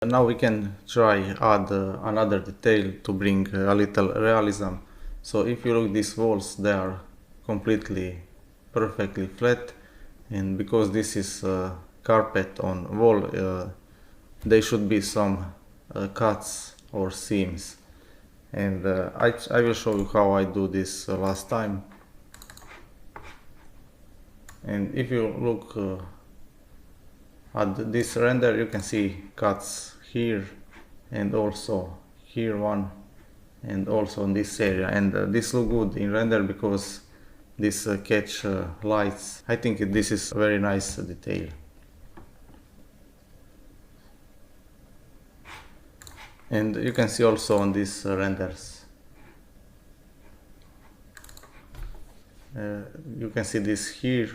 Now we can try add another detail to bring a little realism. So if you look these walls, they are completely perfectly flat, and because this is carpet on wall, there should be some cuts or seams. And I will show you how I do this last time. And if you look at this render, you can see cuts here and also here one, and also in this area, and this look good in render because this catch lights. I think this is a very nice detail. And you can see also on these renders, you can see this here,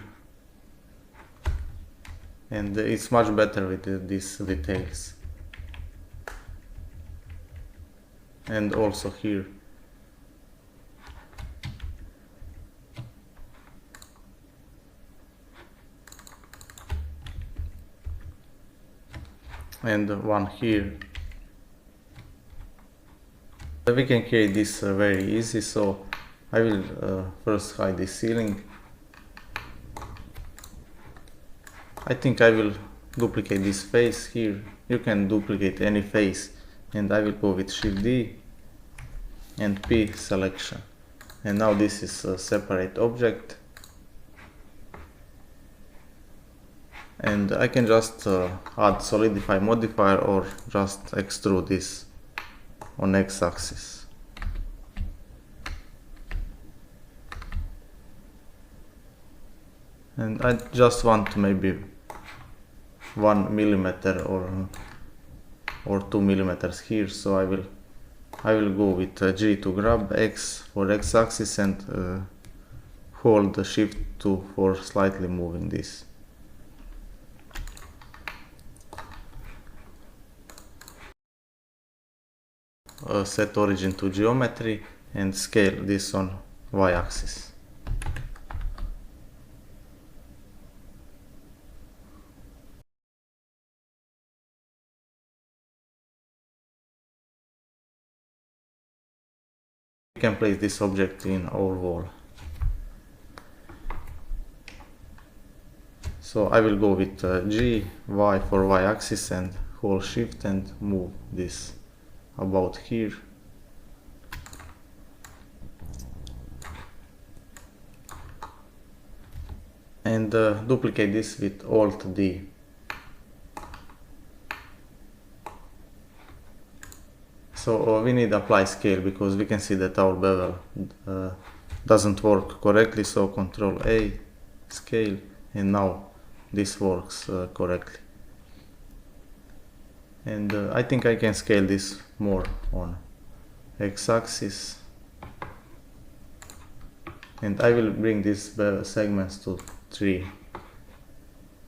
and it's much better with these details. And also here. And one here. We can create this very easy, so I will first hide this ceiling. I think I will duplicate this face here. You can duplicate any face, and I will go with Shift D and P selection. And now this is a separate object, and I can just add solidify modifier or just extrude this on x-axis. And I just want maybe 1 millimeter or 2 millimeters here, so I will go with G to grab X for x-axis and hold the Shift 2 for slightly moving this. Set origin to geometry and scale this on y-axis. We can place this object in our wall. So I will go with G, Y for y-axis and hold Shift and move this about here. And duplicate this with Alt D. So we need apply scale because we can see that our bevel doesn't work correctly, so Control A, scale, and now this works correctly. And I think I can scale this more on x-axis, and I will bring these segments to 3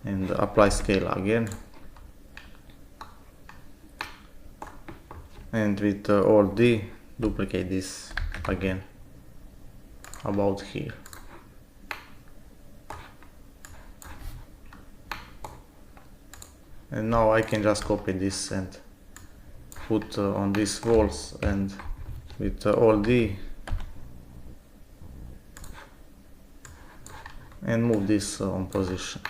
and apply scale again. And with Alt D, duplicate this again about here. And now I can just copy this and put on these walls, and with Alt D and move this on position.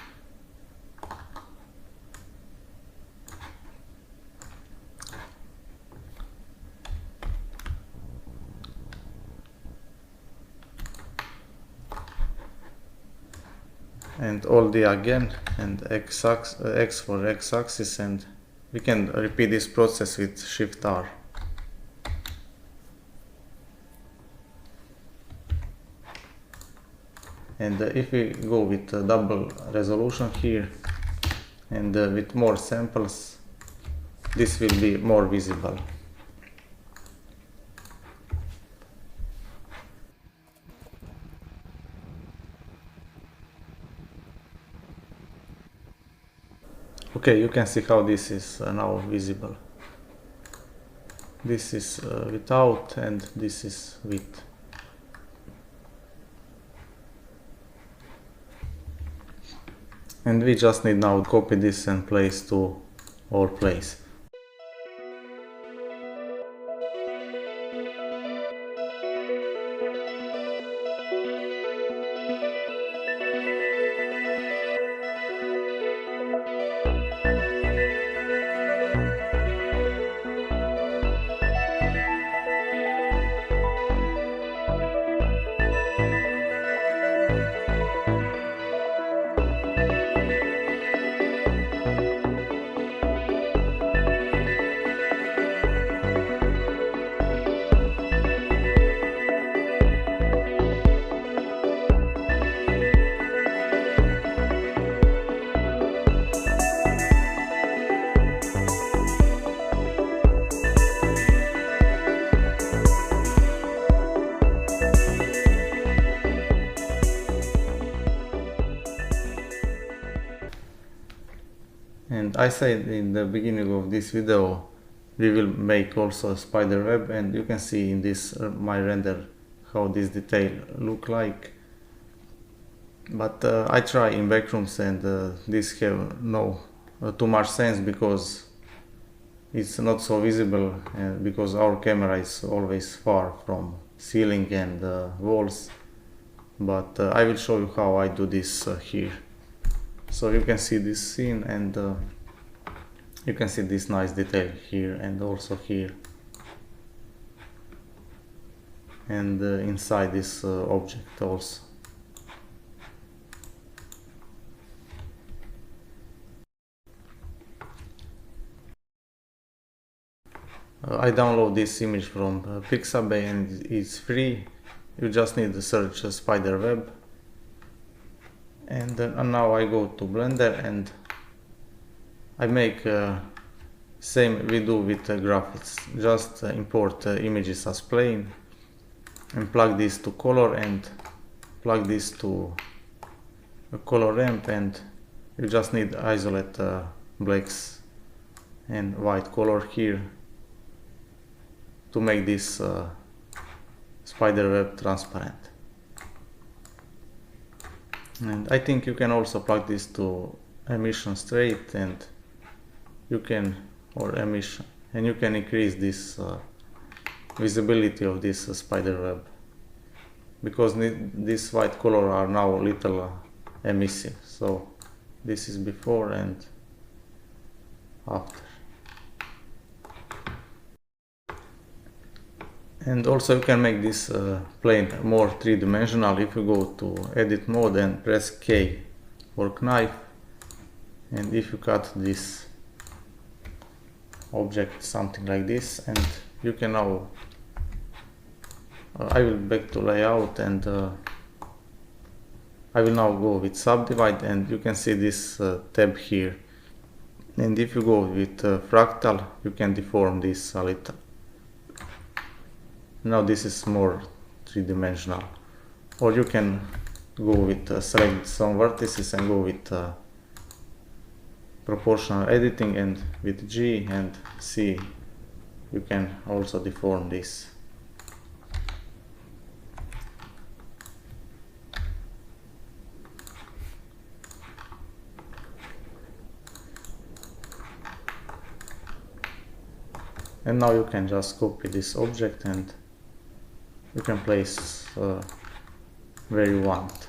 And Alt D again, and X for x-axis, and we can repeat this process with Shift R. And if we go with double resolution here and with more samples, this will be more visible. Okay, you can see how this is now visible. This is without and this is with. And we just need now to copy this and place to our place. I said in the beginning of this video we will make also a spider web, and you can see in this my render how this detail look like. But I try in backrooms, and this have no too much sense because it's not so visible, because our camera is always far from ceiling and walls. But I will show you how I do this here. So you can see this scene, and you can see this nice detail here and also here, and inside this object also. I download this image from Pixabay, and it's free. You just need to search spider web, and now I go to Blender and I make same we do with graphics. Just import images as plain and plug this to color and plug this to a color ramp, and you just need isolate blacks and white color here to make this spider web transparent. And I think you can also plug this to emission straight, and you can, or emission, and you can increase this visibility of this spider web, because this white color are now little emissive. So this is before and after. And also you can make this plane more three-dimensional if you go to edit mode and press K or knife, and if you cut this object something like this, and you can now I will back to layout, and I will now go with subdivide, and you can see this tab here, and if you go with fractal you can deform this a little. Now this is more three-dimensional. Or you can go with select some vertices and go with proportional editing, and with G and C you can also deform this. And now you can just copy this object and you can place where you want.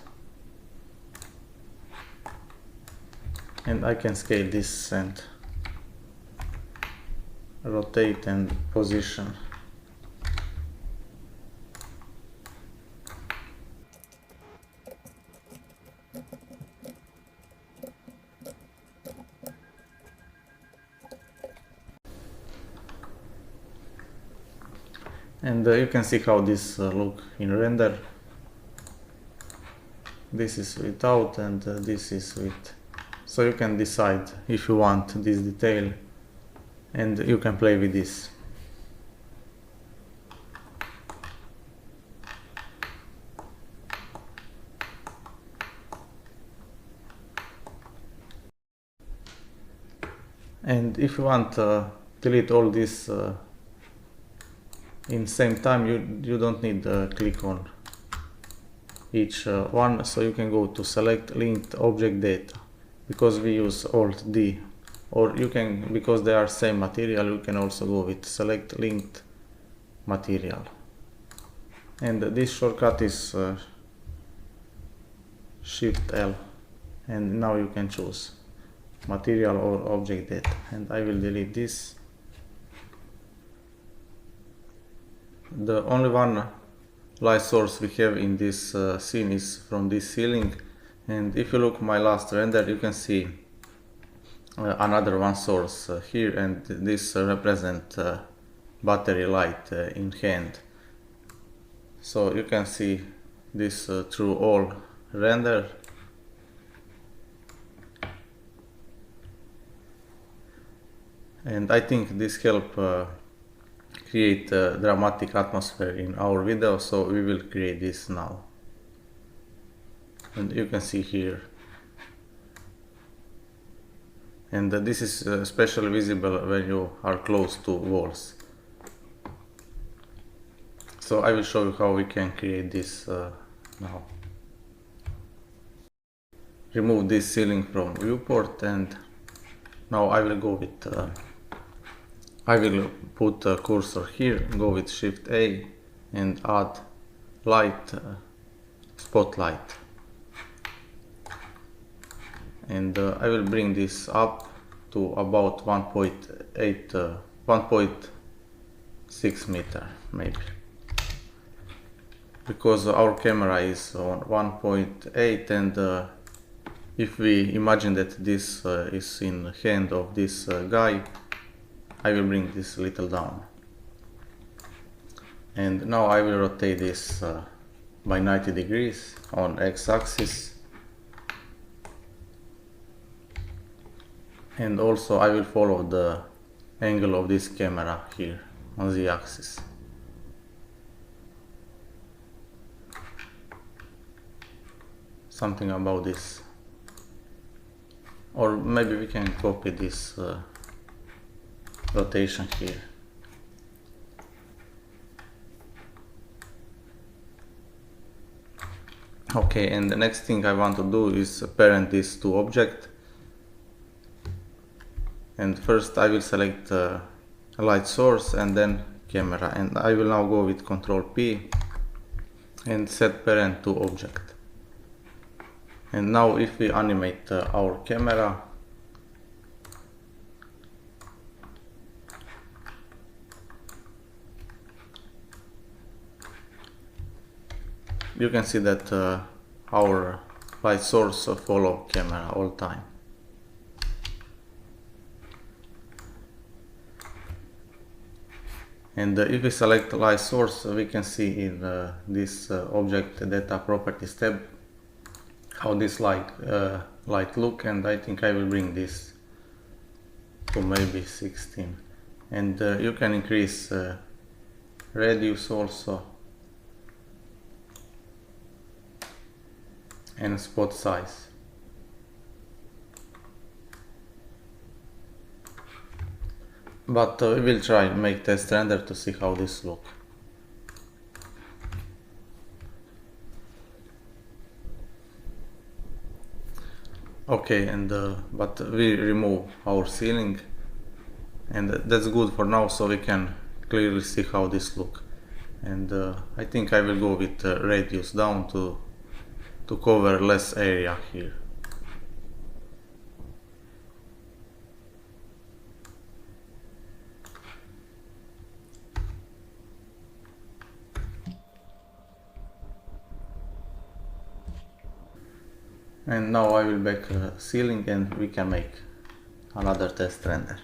And I can scale this and rotate and position. And you can see how this look in render. This is without, and this is with. So you can decide if you want this detail, and you can play with this. And if you want delete all this in same time, you don't need to click on each one, so you can go to select linked object data, because we use Alt D, or you can, because they are same material, you can also go with select linked material, and this shortcut is Shift L, and now you can choose material or object data, and I will delete this. The only one light source we have in this scene is from this ceiling, and if you look my last render you can see another one source here, and this represent battery light in hand. So you can see this through all render. And I think this help create a dramatic atmosphere in our video, so we will create this now. And you can see here and this is especially visible when you are close to walls. So I will show you how we can create this now. Remove this ceiling from viewport, and now I will go with I will put a cursor here, go with Shift A and add light, spotlight, and I will bring this up to about 1.6 meter maybe, because our camera is on 1.8, and if we imagine that this is in the hand of this guy, I will bring this a little down. And now I will rotate this by 90 degrees on x-axis, and also I will follow the angle of this camera here on the axis. Something about this, or maybe we can copy this rotation here. Okay, and the next thing I want to do is parent these two objects. And first I will select a light source and then camera, and I will now go with Ctrl P and set parent to object. And now if we animate our camera, you can see that our light source follow camera all time. And if we select light source, we can see in this object data properties tab how this light look, and I think I will bring this to maybe 16. And you can increase radius also, and spot size. But we will try make test render to see how this look. Okay, and but we remove our ceiling, and that's good for now, so we can clearly see how this look. And I think I will go with radius down to cover less area here. And now I will back ceiling, and we can make another test render.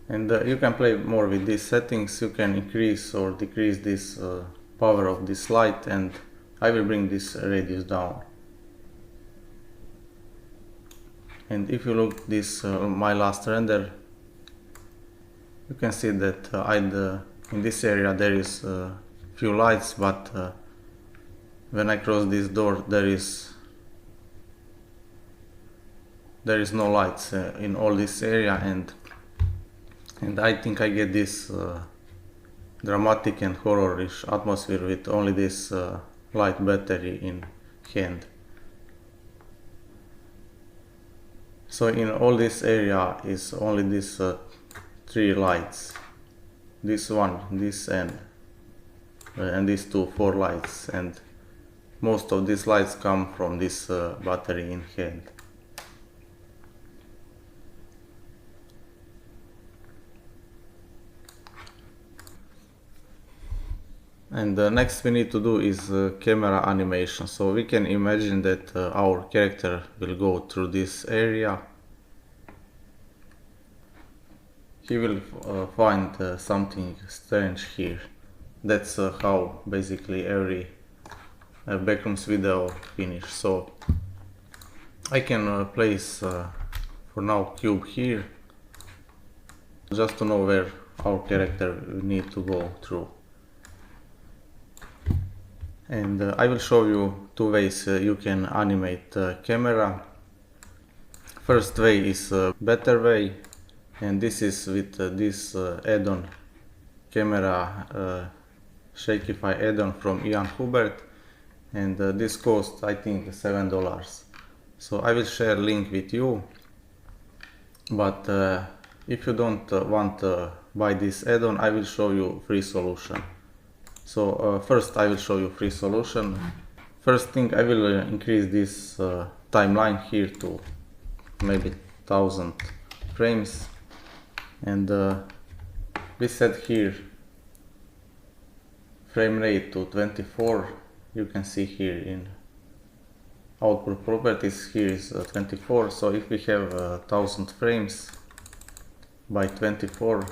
And you can play more with these settings. You can increase or decrease this power of this light, and I will bring this radius down. And if you look this my last render, you can see that in this area there is few lights, but when I cross this door there is no lights in all this area, and I think I get this dramatic and horrorish atmosphere with only this light battery in hand. So in all this area is only this 3 lights, this one, this and these 4 lights, and most of these lights come from this battery in hand. And the next we need to do is camera animation. So we can imagine that our character will go through this area. He will find something strange here. That's how basically every backrooms video finish. So I can place for now cube here, just to know where our character will need to go through. And I will show you two ways you can animate camera. First way is a better way, and this is with this add-on, camera Shakify add-on from Ian Hubert, and this costs I think $7. So I will share link with you, but if you don't want to buy this add-on, I will show you free solution. So first I will show you free solution. First thing, I will increase this timeline here to maybe 1000 frames, and we set here frame rate to 24. You can see here in output properties, here is 24. So if we have 1000 frames by 24,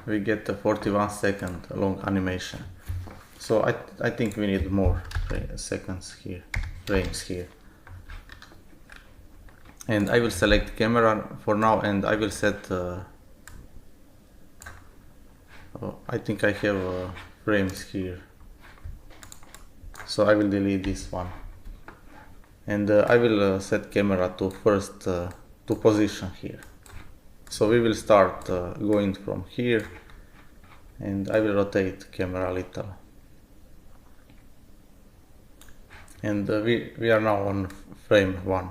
we get a 41 second long animation. So I think we need more seconds here, frames here. And I will select camera for now, and I will set I think I have frames here, so I will delete this one, and I will set camera to first to position here. So we will start going from here, and I will rotate camera a little, and we are now on frame 1.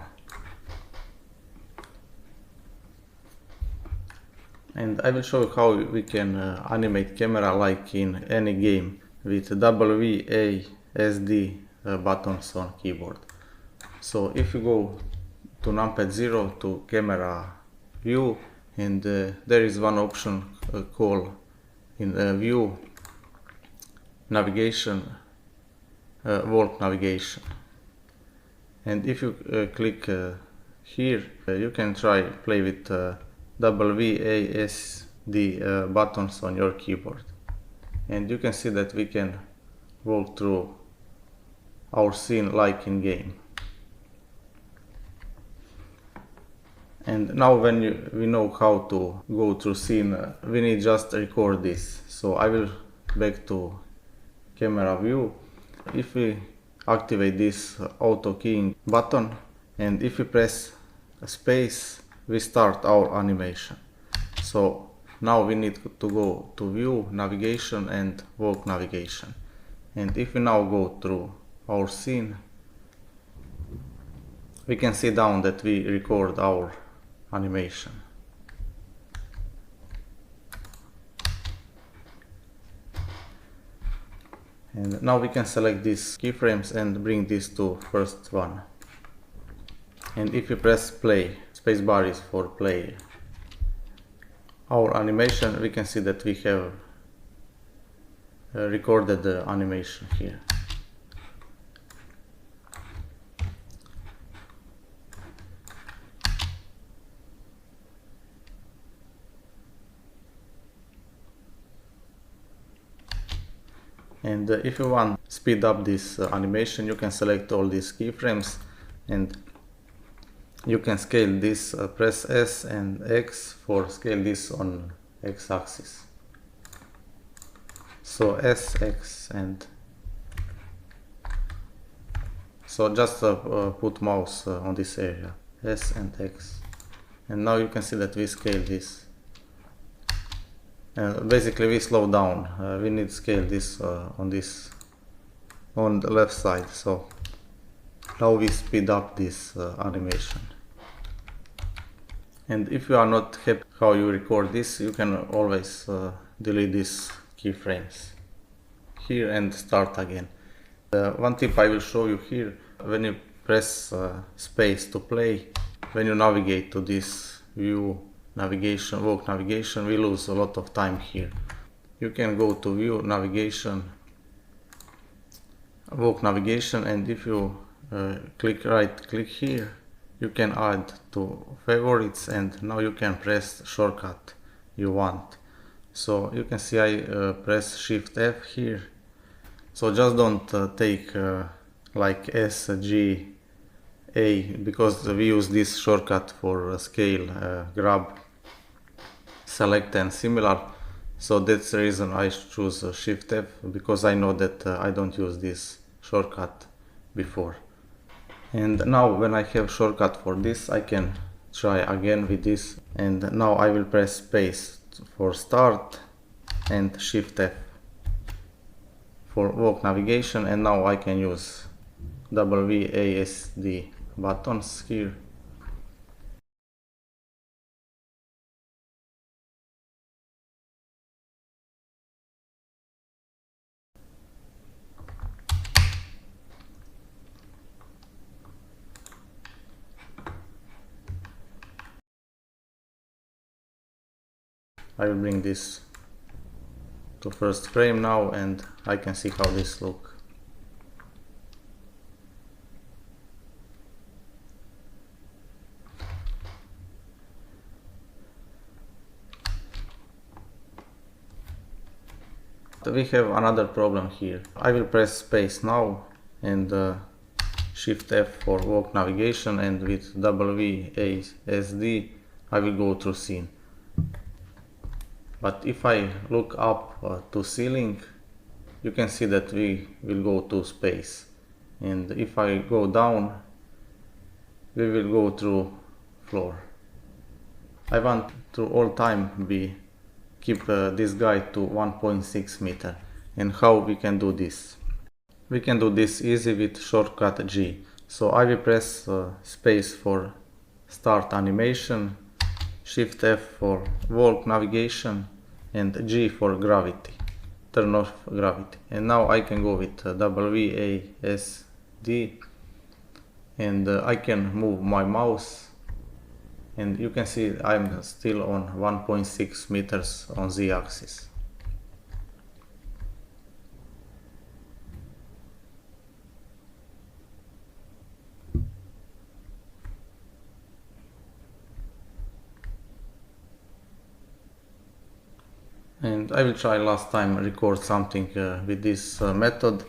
And I will show you how we can animate camera like in any game with WASD buttons on keyboard. So if you go to numpad 0 to camera view, and there is one option called in view navigation, walk navigation. And if you click here, you can try play with WASD buttons on your keyboard, and you can see that we can walk through our scene like in game. And now when we know how to go through scene, we need just record this. So I will back to camera view. If we activate this auto keying button, and if we press space, we start our animation. So now we need to go to view navigation and walk navigation. And if we now go through our scene, we can see down that we record our animation. And now we can select these keyframes and bring this to first one. And if you press play, spacebar is for play our animation, we can see that we have recorded the animation here. And if you want to speed up this animation, you can select all these keyframes, and you can scale this, press S and X for scale this on X axis. So S, X, and so just put mouse on this area, S and X, and now you can see that we scale this. Basically we slow down, we need to scale this on the left side. So now we speed up this animation. And if you are not happy how you record this, you can always delete these keyframes here and start again. One tip I will show you here: when you press space to play, when you navigate to this view navigation, walk navigation, we lose a lot of time here. You can go to view navigation, walk navigation, and if you right click here, you can add to favorites, and now you can press shortcut you want. So you can see I press Shift F here. So just don't take like S, G, A, because we use this shortcut for scale, grab, select and similar. So that's the reason I choose Shift F, because I know that I don't use this shortcut before. And now when I have shortcut for this, I can try again with this. And now I will press space for start and Shift F for walk navigation, and now I can use WASD buttons here. I will bring this to first frame now, and I can see how this looks. We have another problem here. I will press space now and Shift F for walk navigation, and with WASD I will go through scene. But if I look up to ceiling, you can see that we will go to space, and if I go down, we will go through floor. I want to all time keep this guide to 1.6 meter. And how we can do this? We can do this easy with shortcut G. So I will press space for start animation, Shift F for walk navigation, and G for gravity, turn off gravity. And now I can go with WASD, and I can move my mouse, and you can see I'm still on 1.6 meters on Z-axis. And I will try last time record something with this method.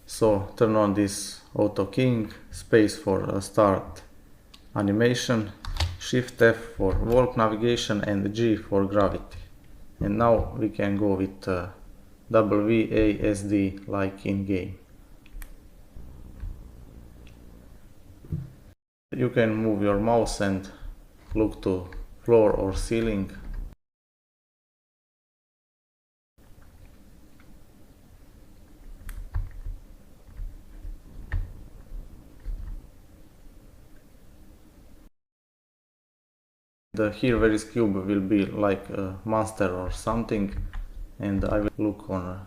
So turn on this auto keying, space for start animation, Shift F for walk navigation, and G for gravity. And now we can go with WASD like in game. You can move your mouse and look to floor or ceiling. Here where is cube will be like a monster or something, and I will look on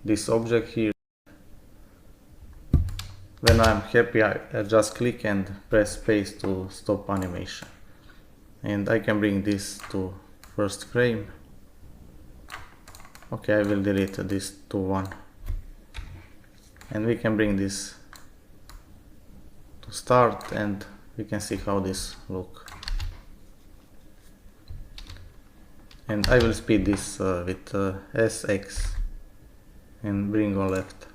this object here. When I'm happy, I just click and press space to stop animation, and I can bring this to first frame. Okay, I will delete this to 1, and we can bring this to start, and we can see how this looks. And I will speed this with SX and bring on left.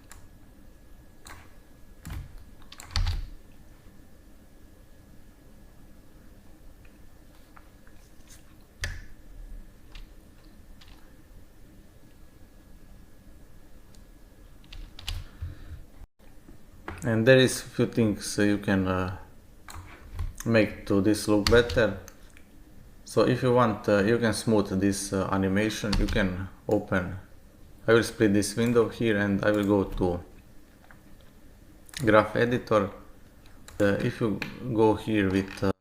And there is few things you can make to this look better. So if you want, you can smooth this animation. You can open, I will split this window here, and I will go to graph editor. If you go here with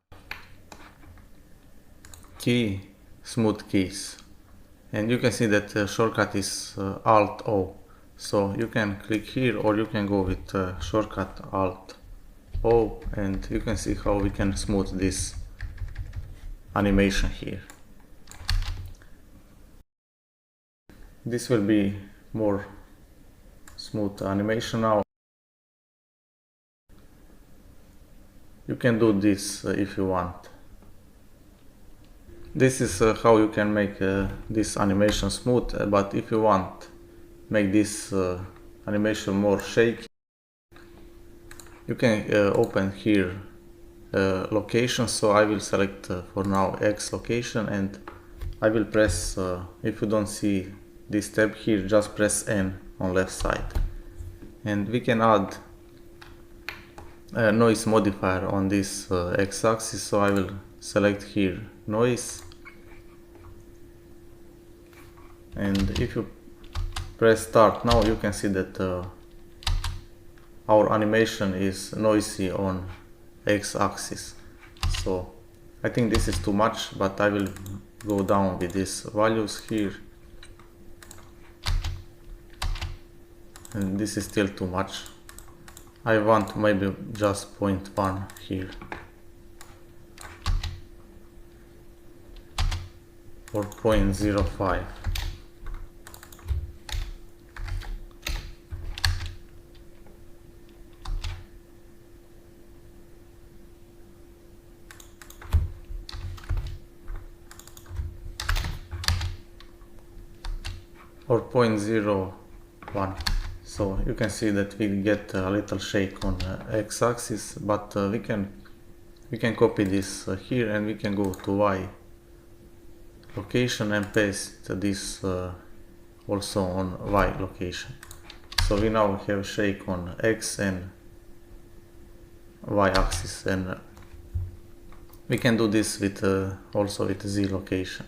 key, smooth keys, and you can see that the shortcut is Alt O. So you can click here, or you can go with shortcut Alt O, and you can see how we can smooth this animation here. This will be more smooth animation now. You can do this if you want. This is how you can make this animation smooth, but if you want make this animation more shaky, you can open here location. So I will select for now X location, and I will press, if you don't see this tab here, just press N on left side. And we can add a noise modifier on this x-axis, so I will select here noise. And if you press start now, you can see that our animation is noisy on x-axis. So I think this is too much, but I will go down with these values here. And this is still too much. I want maybe just 0.1 here. Or 0.05. Or 0.01. So you can see that we get a little shake on x-axis, but we can copy this here, and we can go to Y location and paste this also on Y location. So we now have shake on X and Y axis, and we can do this with also with Z location.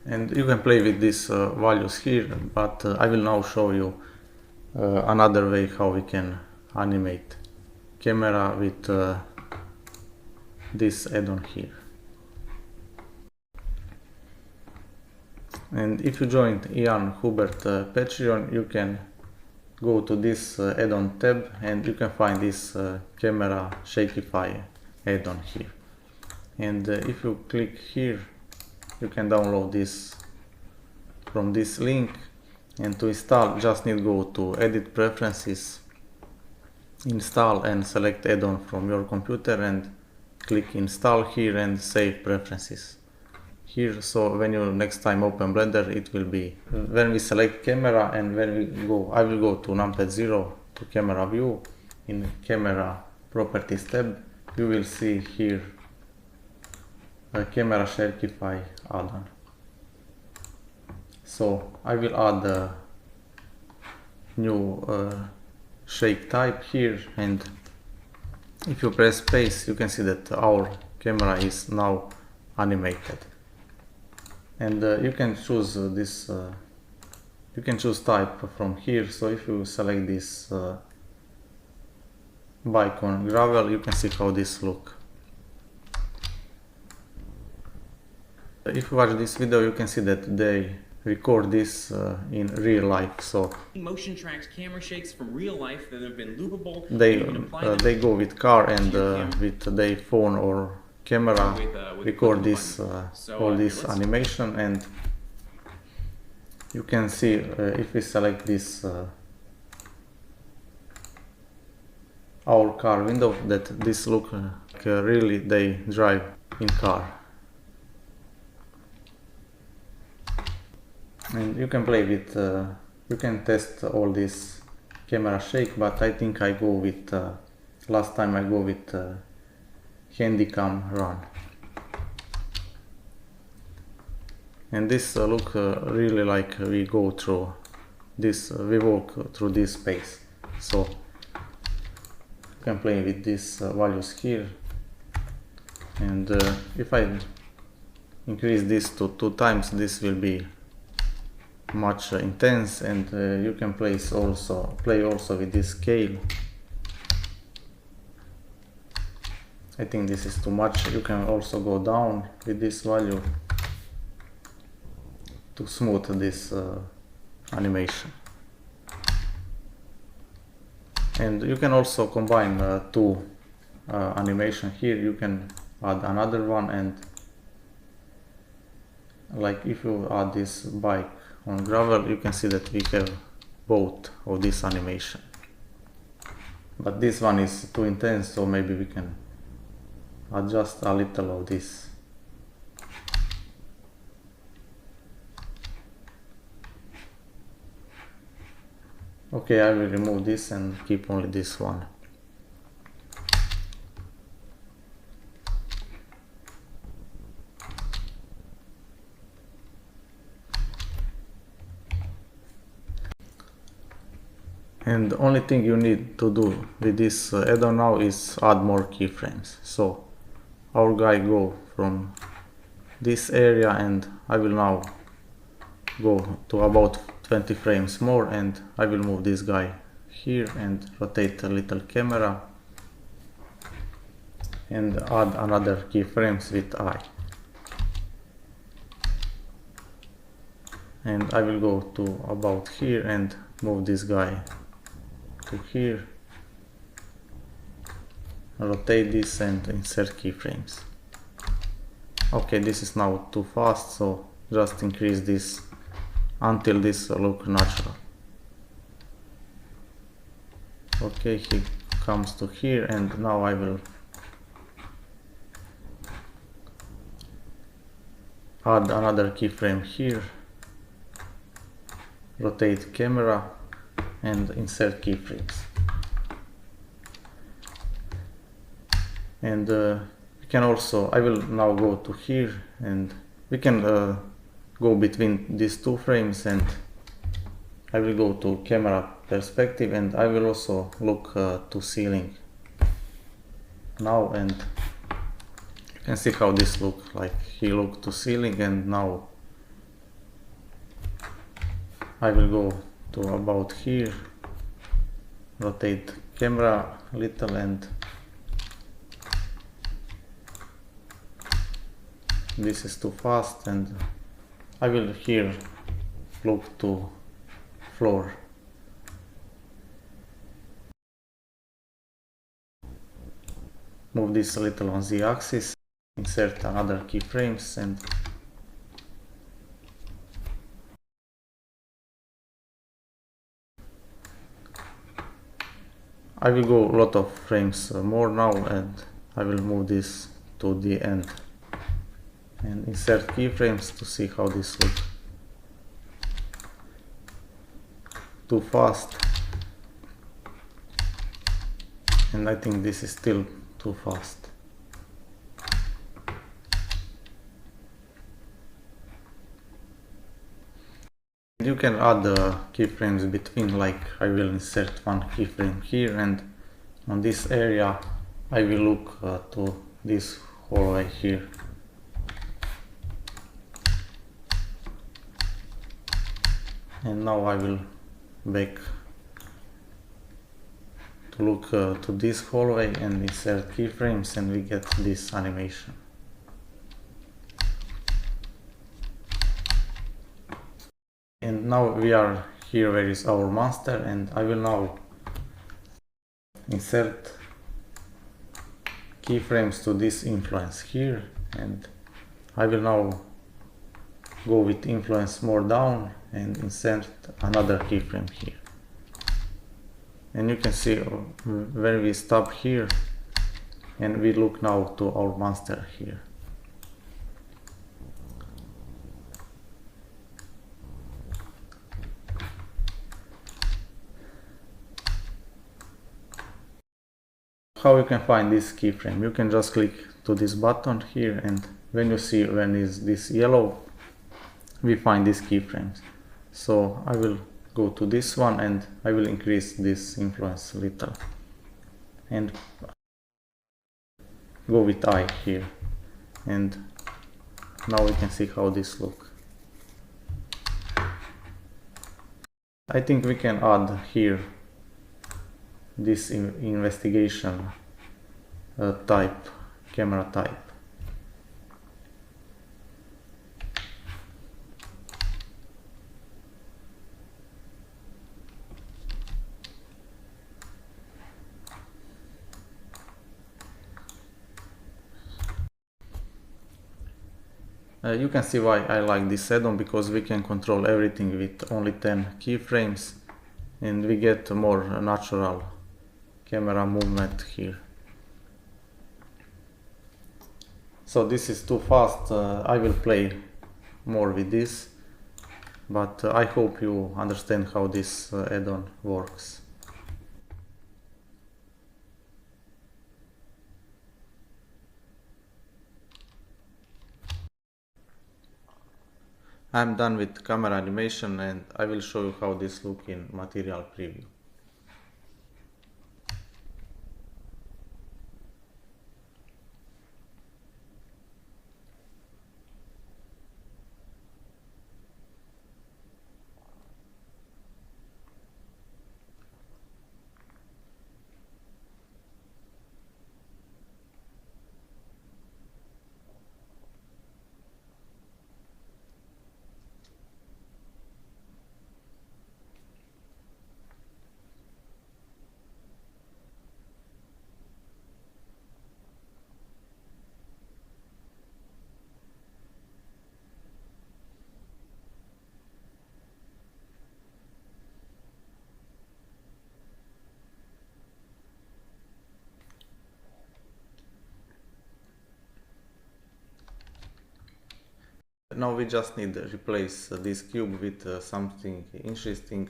And you can play with these values here, but I will now show you another way how we can animate camera with this add-on here. And if you joined Ian Hubert Patreon, you can go to this add-on tab, and you can find this camera Shakify add-on here. And if you click here, you can download this from this link, and to install just need to go to Edit Preferences, Install, and select add-on from your computer and click Install here and Save Preferences here. So when you next time open Blender, it will be when we select camera, and when we go, I will go to numpad 0 to camera view. In camera properties tab, you will see here a camera Shakify add-on. So I will add a new shake type here, and if you press space, you can see that our camera is now animated. And you can choose this, you can choose type from here. So if you select this bike on gravel, you can see how this look. If you watch this video, you can see that they record this in real life. So motion tracks camera shakes from real life that have been loopable. They go with car and with their phone or camera record this all this animation. And you can see if we select this our car window, that this look like really they drive in car. And you can play with, you can test all this camera shake, but I think I go with, last time I go with Handycam Run. And this look really like we go through this, we walk through this space. So you can play with these values here. And if I increase this to 2 times, this will be much intense. And you can play also with this scale. I think this is too much. You can also go down with this value to smooth this animation. And you can also combine 2 animation here. You can add another one, and like if you add this bike on gravel, you can see that we have both of this animation. But this one is too intense, so maybe we can adjust a little of this. Okay, I will remove this and keep only this one. And the only thing you need to do with this add-on now is add more keyframes. So our guy go from this area, and I will now go to about 20 frames more, and I will move this guy here and rotate a little camera and add another keyframes with eye. And I will go to about here and move this guy to here, rotate this and insert keyframes. Okay, this is now too fast, so just increase this until this look natural. Okay, he comes to here, and now I will add another keyframe here, rotate camera and insert keyframes. And we can also, I will now go to here, and we can go between these two frames, and I will go to camera perspective, and I will also look to ceiling now, and you can see how this look like. He looked to ceiling, and now I will go to about here, rotate camera a little, and this is too fast, and I will here look to floor. Move this a little on the axis, insert another keyframes, and I will go a lot of frames more now, and I will move this to the end and insert keyframes to see how this looks. Too fast, and I think this is still too fast. You can add keyframes between, like I will insert one keyframe here, and on this area I will look to this hallway here. And now I will back to look to this hallway and insert keyframes, and we get this animation. And now we are here where is our monster, and I will now insert keyframes to this influence here, and I will now go with influence more down and insert another keyframe here. And you can see when we stop here, and we look now to our monster here. How you can find this keyframe? You can just click to this button here, and when you see when is this yellow, we find these keyframes. So I will go to this one, and I will increase this influence a little and go with eye here, and now we can see how this look. I think we can add here this investigation type, camera type. You can see why I like this add-on, because we can control everything with only 10 keyframes, and we get more natural camera movement here. So this is too fast, I will play more with this, but I hope you understand how this add-on works. I'm done with camera animation, and I will show you how this looks in Material Preview. now we just need to replace this cube with something interesting.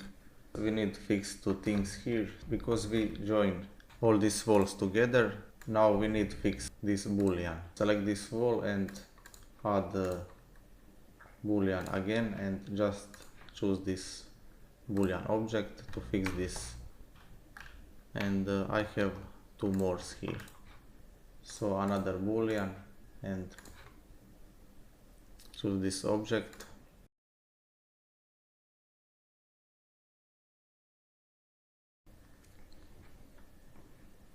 We need to fix two things here because we join all these walls together. Now we need to fix this boolean. Select this wall and add boolean again and just choose this boolean object to fix this. And I have two more here. So another boolean and choose this object.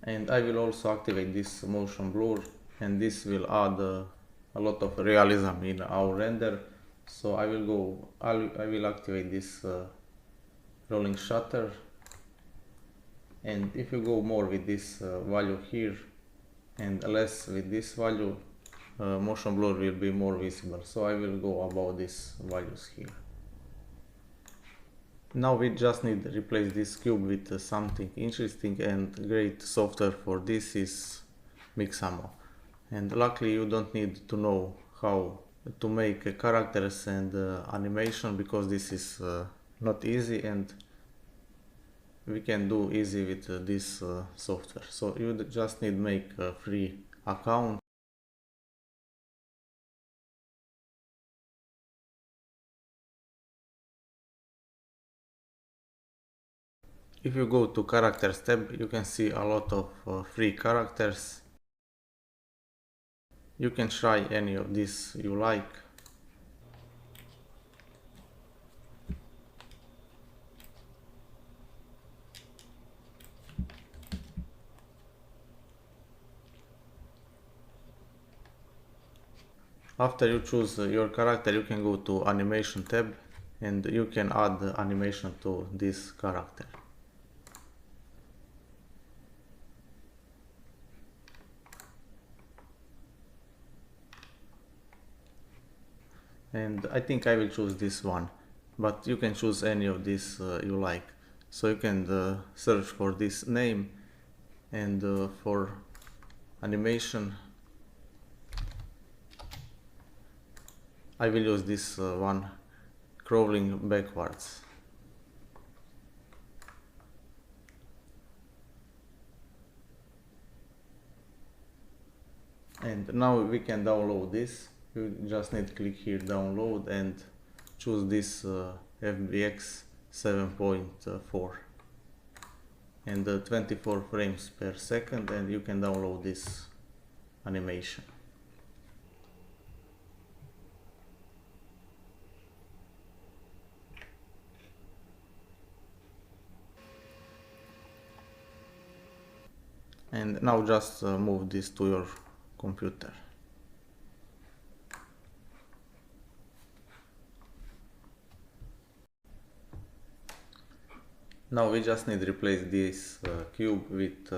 And I will also activate this motion blur, and this will add a lot of realism in our render. So I will activate this rolling shutter, and if you go more with this value here and less with this value, motion blur will be more visible. So I will go above these values here. Now we just need to replace this cube with something interesting, and great software for this is Mixamo. And luckily you don't need to know how to make characters and animation, because this is not easy, and we can do easy with this software. So you just need to make a free account. If you go to characters tab, you can see a lot of free characters. You can try any of these you like. After you choose your character, you can go to animation tab and you can add animation to this character. And I think I will choose this one, but you can choose any of these you like. So you can search for this name, and for animation I will use this one, crawling backwards. And now we can download this. You just need to click here, download, and choose this FBX 7.4 and 24 frames per second, and you can download this animation. And now just move this to your computer. Now we just need to replace this cube with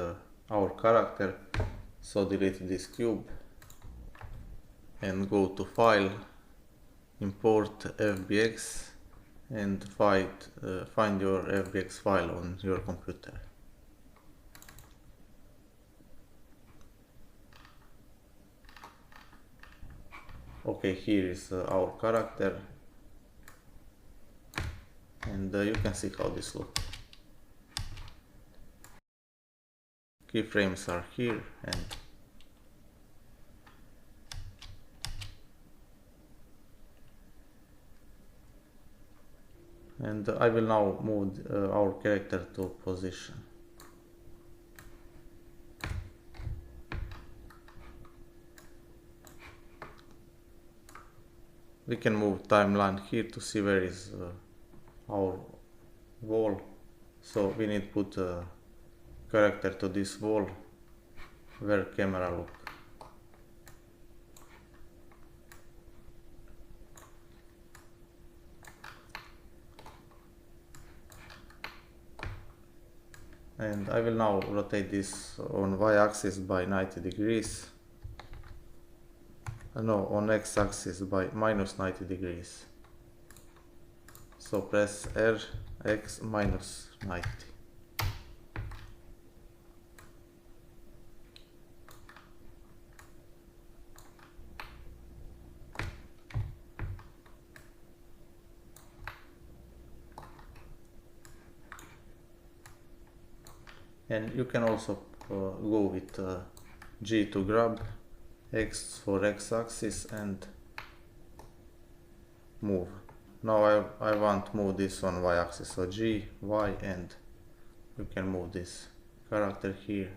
our character. So delete this cube and go to File, Import FBX, and find your FBX file on your computer. Okay, here is our character, and you can see how this looks. Keyframes are here, and I will now move our character to position. We can move timeline here to see where is our wall. So we need to put a character to this wall where camera look. And I will now rotate this on y-axis by 90 degrees. No, on x-axis by minus 90 degrees. So press R, X, minus 90. And you can also go with G to grab, X for X-axis, and move. Now I want to move this on Y-axis, so G, Y, and you can move this character here.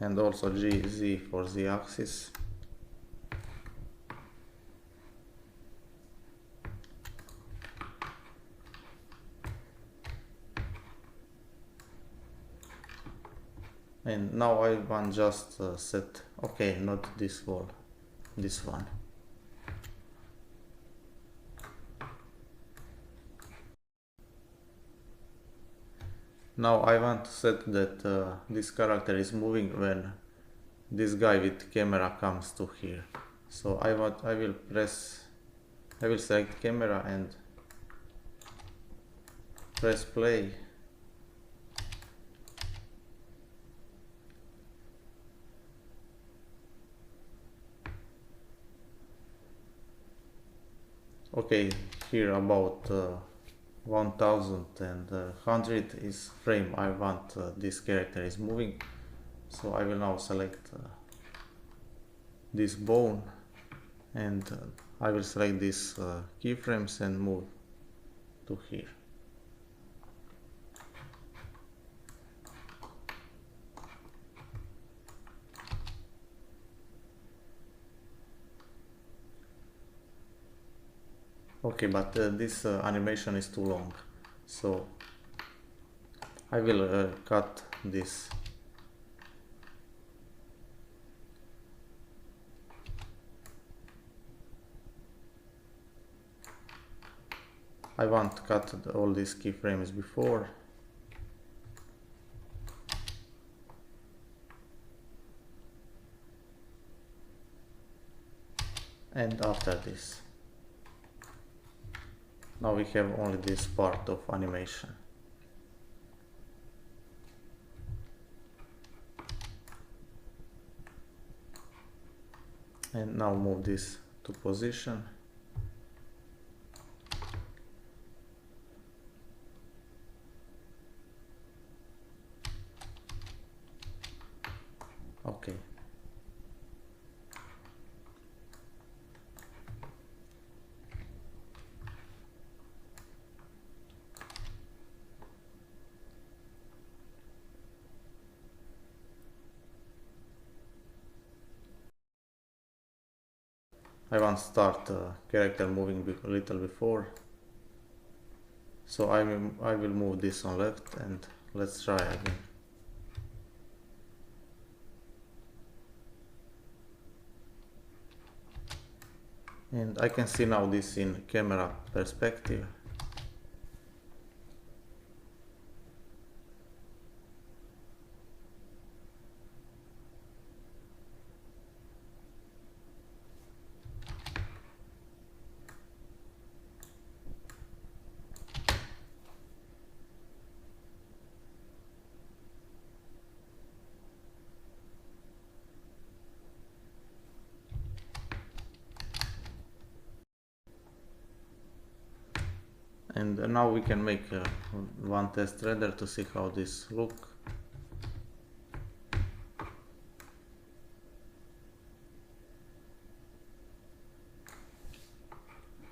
And also G, Z for Z-axis. And now I want just set, okay, not this wall, this one. Now I want to set that this character is moving when this guy with camera comes to here. So I will select camera and press play. Okay, here about 1100 is frame I want this character is moving. So I will now select this bone, and I will select these keyframes and move to here. Okay, but this animation is too long, so I will cut this. I want to cut all these keyframes before. And after this. Now we have only this part of animation. And now move this to position. Okay. I want to start character moving a little before. So I will move this on left, and let's try again. And I can see now this in camera perspective. And now we can make one test render to see how this look.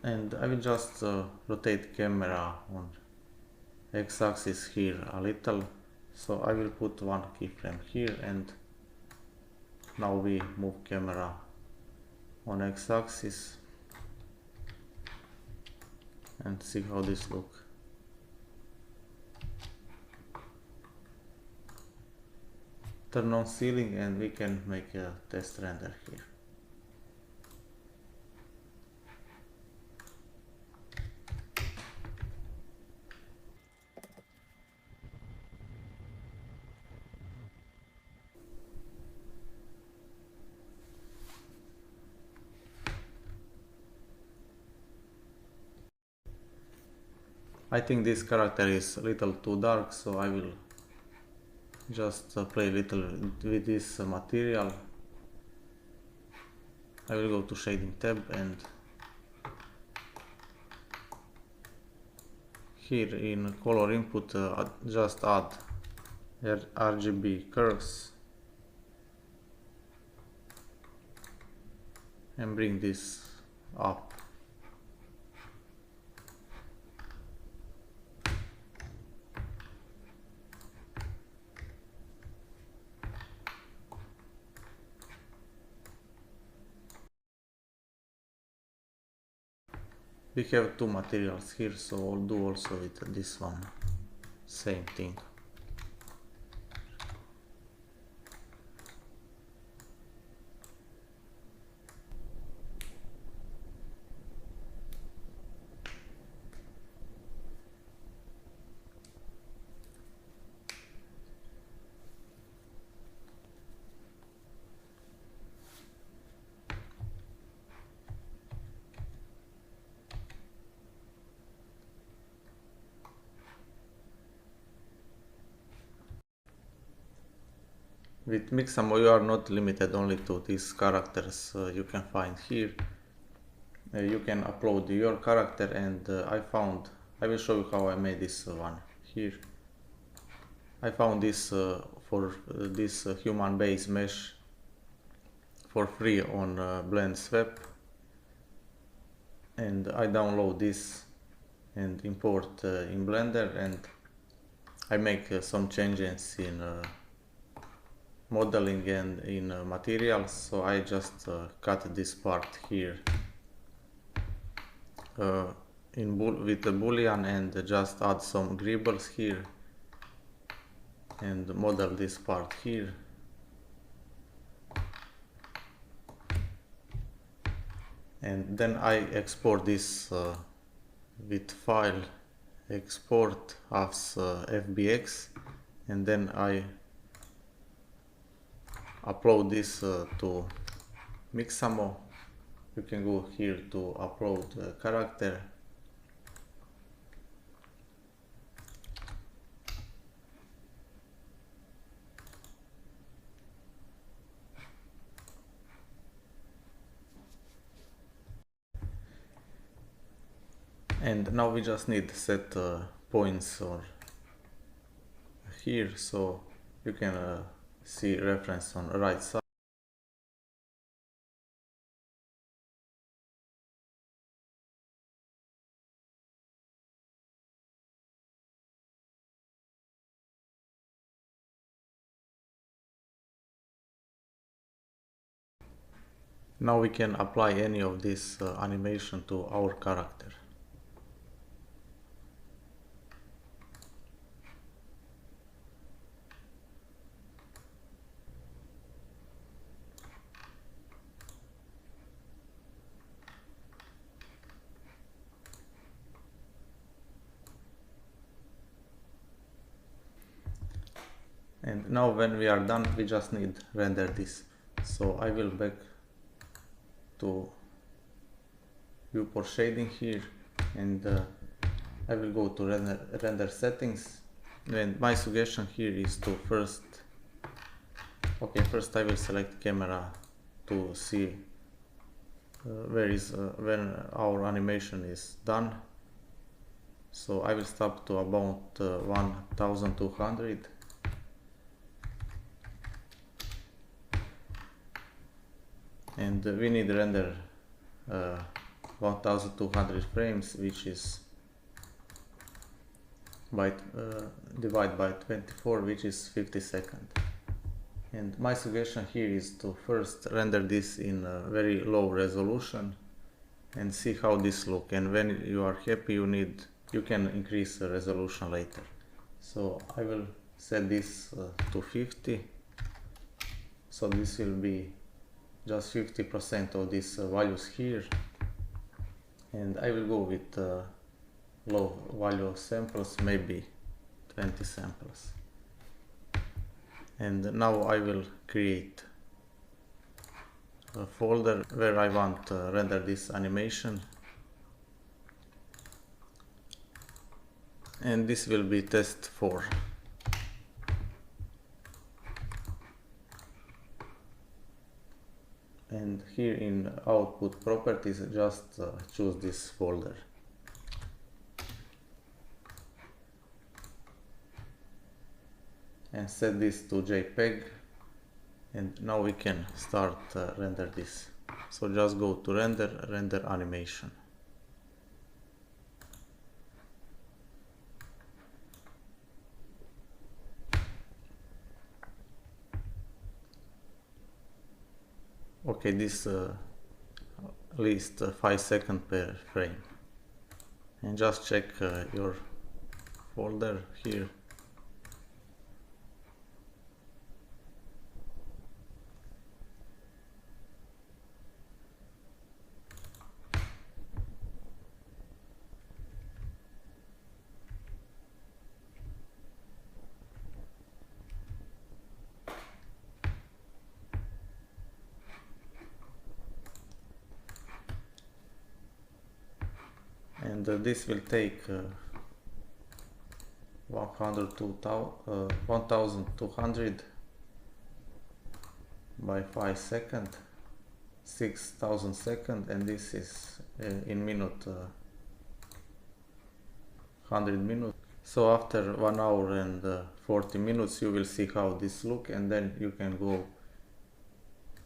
And I will just rotate camera on X-axis here a little. So I will put one keyframe here, and now we move camera on X-axis and see how this look. Turn on ceiling and we can make a test render here. I think this character is a little too dark, so I will just play a little with this material. I will go to shading tab, and here in color input just add RGB curves and bring this up. We have two materials here, so I'll do also with this one, same thing. With Mixamo you are not limited only to these characters you can find here. You can upload your character, and I will show you how I made this one here. I found this for this human base mesh for free on BlendSwap, and I download this and import in Blender, and I make some changes in modeling and in materials. So I just cut this part here with the boolean and just add some greebles here and model this part here. And then I export this with file export as FBX, and then I upload this to Mixamo. You can go here to upload character, and now we just need to set points or here, so you can see reference on the right side. Now we can apply any of this animation to our character. And now when we are done, we just need render this. So I will back to viewport shading here, and I will go to render settings, and my suggestion here is to first I will select camera to see when our animation is done. So I will stop to about 1200, and we need to render 1200 frames, which is divided by 24, which is 50 seconds. And my suggestion here is to first render this in a very low resolution and see how this looks, and when you are happy you can increase the resolution later. So I will set this to 50, so this will be just 50% of these values here, and I will go with low value of samples, maybe 20 samples. And now I will create a folder where I want to render this animation, and this will be test 4. And here in output properties, just choose this folder. and set this to JPEG, and now we can start render this. So just go to render animation. Okay, this least 5 seconds per frame, and just check your folder here. And this will take 1200 by 5 seconds, 6000 seconds, and this is in minute 100 minutes. So after 1 hour and 40 minutes you will see how this look, and then you can go.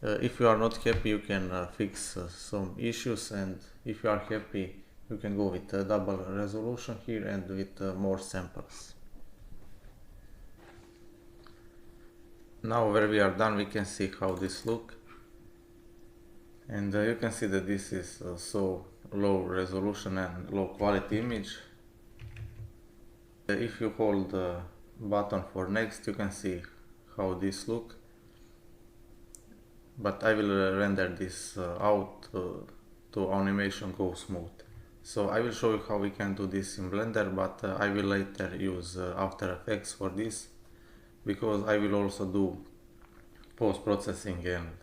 If you are not happy, you can fix some issues, and if you are happy, you can go with double resolution here and with more samples. Now where we are done, we can see how this look, and you can see that this is so low resolution and low quality image. If you hold the button for next, you can see how this look, but I will render this out to animation go smooth. So I will show you how we can do this in Blender, but I will later use After Effects for this, because I will also do post-processing and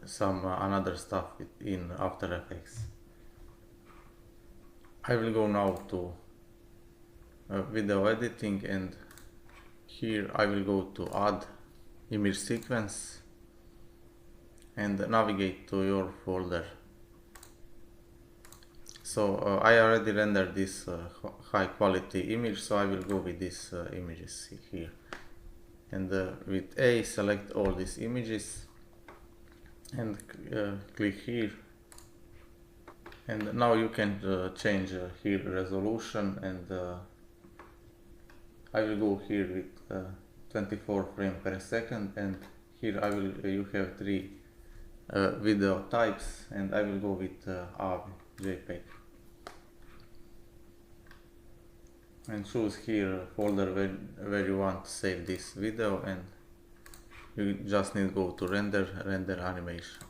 some another stuff in After Effects. I will go now to video editing, and here I will go to add image sequence and navigate to your folder. So I already rendered this high quality image, so I will go with these images here, and with A select all these images and click here, and now you can change here resolution, and I will go here with 24 frames per second, and here I will you have 3 video types, and I will go with AVI JPEG, and choose here folder where you want to save this video, and you just need to go to render animation.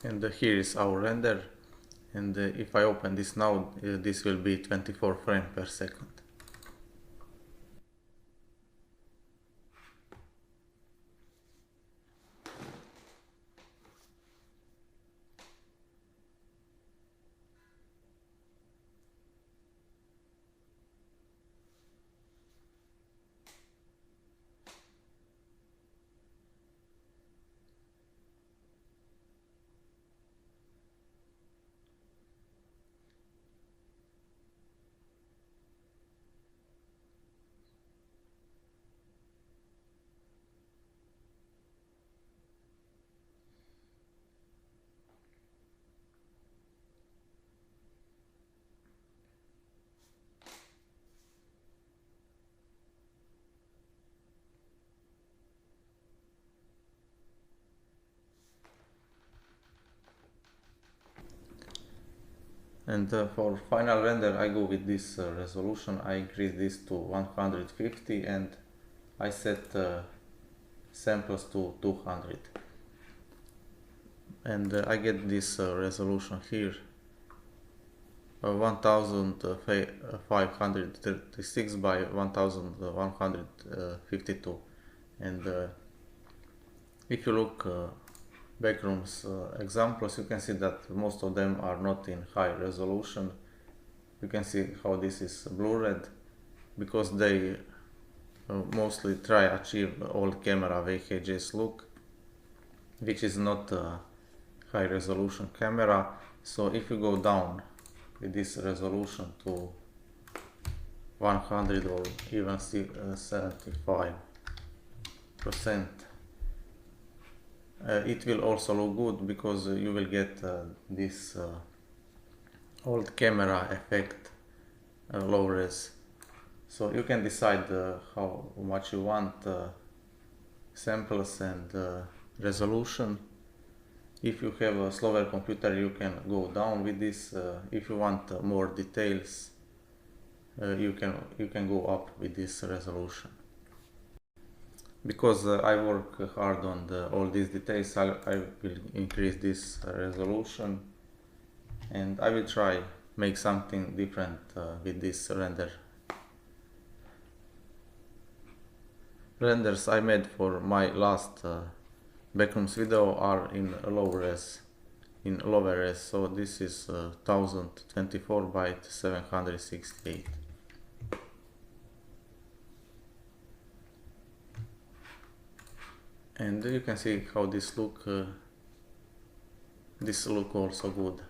And here is our render, and if I open this now, this will be 24 frames per second. And for final render I go with this resolution. I increase this to 150 and I set samples to 200, and I get this resolution here, 1536 by 1152. And if you look backrooms examples, you can see that most of them are not in high resolution. You can see how this is blurred because they mostly try achieve old camera VHS look, which is not a high resolution camera. So if you go down with this resolution to 100 or even 75%, it will also look good because you will get this old camera effect, low res. So you can decide how much you want samples and resolution. If you have a slower computer, you can go down with this. If you want more details, you can go up with this resolution. Because I work hard on all these details, I will increase this resolution, and I will try make something different with this render. Renders I made for my last backrooms video are in lower res, so this is 1024 by 768. And you can see how this look also good.